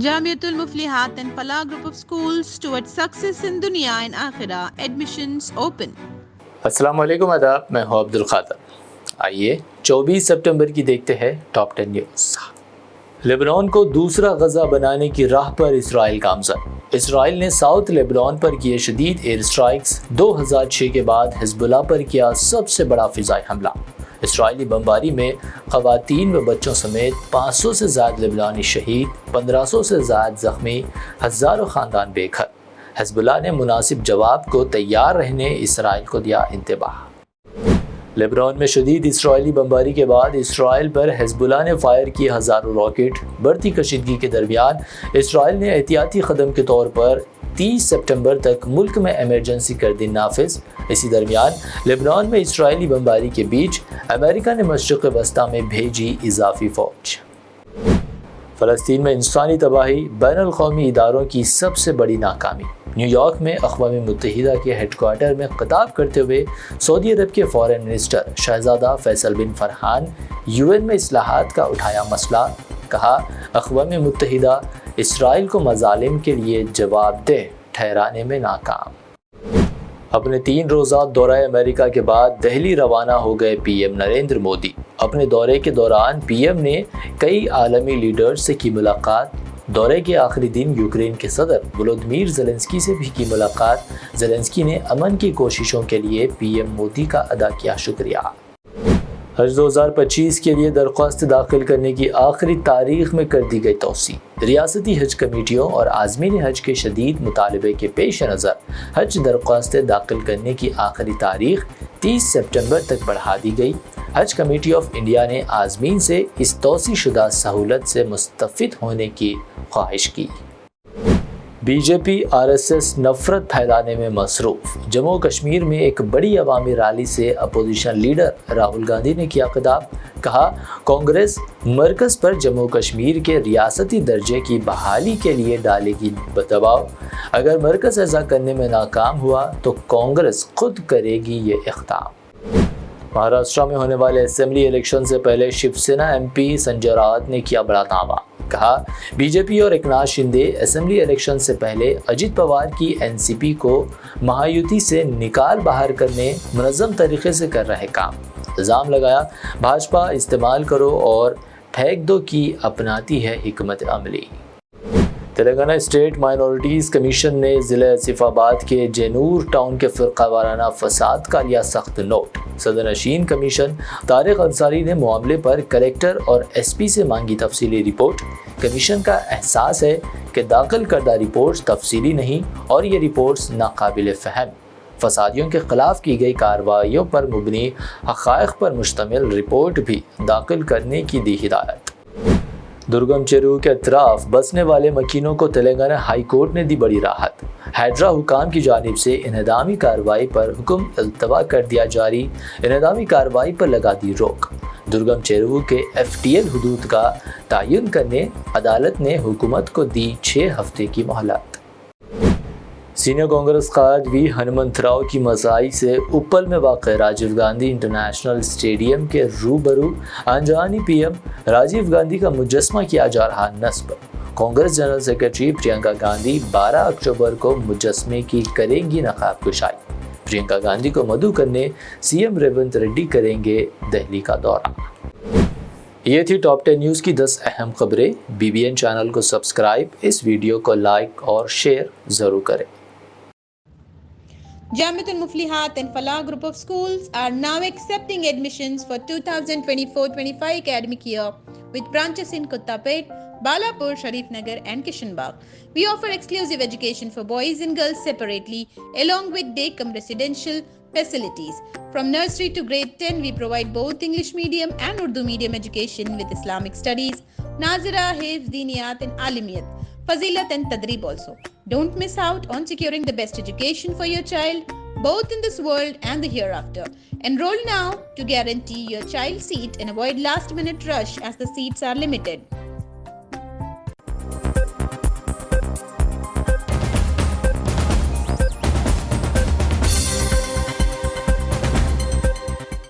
Jamiatul Muflihat and Falah Group of Schools towards success in Dunya and Akhirah. Admissions open. अस्सलाम वालेकुम आदाब, मैं हूं अब्दुल खादर। आइए 24 सितंबर की देखते हैं टॉप 10 न्यूज़। लेबनान को दूसरा गजा बनाने की राह पर इसराइल गामजन। इसराइल ने साउथ लेबनान पर किए शदीद एयर स्ट्राइक्स। 2006 के बाद हिजबुल्लाह पर किया सबसे बड़ा फिजाई हमला। इसराइली बमबारी में ख़वातीन व बच्चों समेत 500 से ज़्यादा लेबनानी शहीद, 1500 से ज़्यादा ज़ख्मी, हज़ारों ख़ानदान बेघर। हिजबुल्लाह ने मुनासिब जवाब को तैयार रहने इसराइल को दिया इंतबाह। लेबनान में शदीद इसराइली बमबारी के बाद इसराइल पर हिजबुल्लाह ने फायर किए हज़ारों रॉकेट। बढ़ती कशीदगी के दरमियान इसराइल ने एहतियाती कदम के तौर पर 30 सितंबर तक मुल्क में एमरजेंसी कर दी नाफिज। इसी दरमियान लेबनान में इसराइली बमबारी के बीच अमेरिका ने मशरिक़ वस्ता में भेजी इजाफी फ़ौज। फ़लस्तीन में इंसानी तबाही, बैनुल-अक़वामी इदारों की सबसे बड़ी नाकामी। न्यूयॉर्क में अक़वाम मुत्तहिदा के हेडक्वार्टर में खिताब करते हुए सऊदी अरब के फ़ॉरेन मिनिस्टर शहज़ादा फैसल बिन फरहान UN में इस्लाहात का उठाया मसला। कहा, अक़वाम मुत्तहिदा इसराइल को मज़ालिम के लिए जवाबदेह ठहराने में नाकाम। अपने 3 रोज़ा दौरा अमेरिका के बाद दिल्ली रवाना हो गए PM नरेंद्र मोदी। अपने दौरे के दौरान PM ने कई आलमी लीडर्स से की मुलाकात। दौरे के आखिरी दिन यूक्रेन के सदर वोलोदिमीर ज़ेलेंस्की से भी की मुलाकात। ज़ेलेंस्की ने अमन की कोशिशों के लिए PM मोदी का अदा किया शुक्रिया। हज 2025 के लिए दरख्वास्त दाखिल करने की आखिरी तारीख में कर दी गई तौसी। रियासती हज कमेटियों और आज़मीन हज के शदीद मुतालबे के पेश नज़र हज दरख्वास्तें दाखिल करने की आखिरी तारीख 30 सितंबर तक बढ़ा दी गई। हज कमेटी ऑफ इंडिया ने आज़मीन से इस तौसी शुदा सहूलत से मुस्तफ़िद होने की ख्वाहिश की। BJP RSS नफरत फैलाने में मसरूफ़। जम्मू कश्मीर में एक बड़ी अवामी रैली से अपोजिशन लीडर राहुल गांधी ने किया खिताब। कहा, कांग्रेस मरकज़ पर जम्मू कश्मीर के रियासती दर्जे की बहाली के लिए डालेगी दबाव। अगर मरकज़ ऐसा करने में नाकाम हुआ तो कांग्रेस खुद करेगी ये इक़दाम। महाराष्ट्र में होने वाले असेंबली इलेक्शन से पहले शिवसेना MP संजय राउत ने किया बड़ा दावा। कहा, BJP और एकनाथ शिंदे असेंबली इलेक्शन से पहले अजित पवार की NCP को महायुति से निकाल बाहर करने मुनज़्ज़म तरीके से कर रहे काम। इल्ज़ाम लगाया, भाजपा इस्तेमाल करो और फेंक दो की अपनाती है हिकमत अमली। तेलंगाना स्टेट माइनॉरिटीज़ कमीशन ने ज़िले आसिफाबाद के जेनूर टाउन के फ़िरका वाराना फसाद का लिया सख्त नोट। सदरनशीन कमीशन तारिक अंसारी ने मामले पर कलेक्टर और SP से मांगी तफसीली रिपोर्ट। कमीशन का एहसास है कि दाखिल करदा रिपोर्ट्स तफसीली नहीं और ये रिपोर्ट्स नाकाबिल फ़हम। फसादियों के ख़िलाफ़ की गई कार्रवाइयों पर मुबनी हक़ाइक़ पर मुश्तमिल रिपोर्ट भी दाखिल करने की दी हिदायत। दुर्गम चेरू के अतराफ बसने वाले मकीनों को तेलंगाना हाई कोर्ट ने दी बड़ी राहत। हैड्रा हुकाम की जानिब से इन्हदामी कार्रवाई पर हुक्म इल्तवा कर दिया जारी। इन्हदामी कार्रवाई पर लगा दी रोक। दुर्गम चेरू के FTL हुदूद का तयन करने अदालत ने हुकूमत को दी 6 हफ्ते की मोहलत। सीनियर कांग्रेस कायद V हनुमंतराव की मसाई से उप्पल में वाक़ राजीव गांधी इंटरनेशनल स्टेडियम के रूबरू अनजानी PM राजीव गांधी का मुजस्मा किया जा रहा नस्ब। कांग्रेस जनरल सेक्रेटरी प्रियंका गांधी 12 अक्टूबर को मुजस्मे की करेंगी नकाब कुशाई। प्रियंका गांधी को मदऊ करने CM रेवंत रेड्डी करेंगे दिल्ली का दौरा। ये थी टॉप 10 न्यूज़ की 10 अहम खबरें। BBN चैनल को सब्सक्राइब, इस वीडियो को लाइक और शेयर ज़रूर करें। Jamiatul Muflihat and Falah Group of Schools are now accepting admissions for 2024-25 academic year with branches in Kottapet, Balapur, Sharif Nagar and Kishanbagh. We offer exclusive education for boys and girls separately along with day cum residential facilities. From nursery to grade 10, we provide both English medium and Urdu medium education with Islamic studies, Nazira, Hifz, Diniyat and Alimiyat, Fazilat and Tadrib also. Don't miss out on securing the best education for your child, both in this world and the hereafter. Enroll now to guarantee your child's seat and avoid last-minute rush as the seats are limited.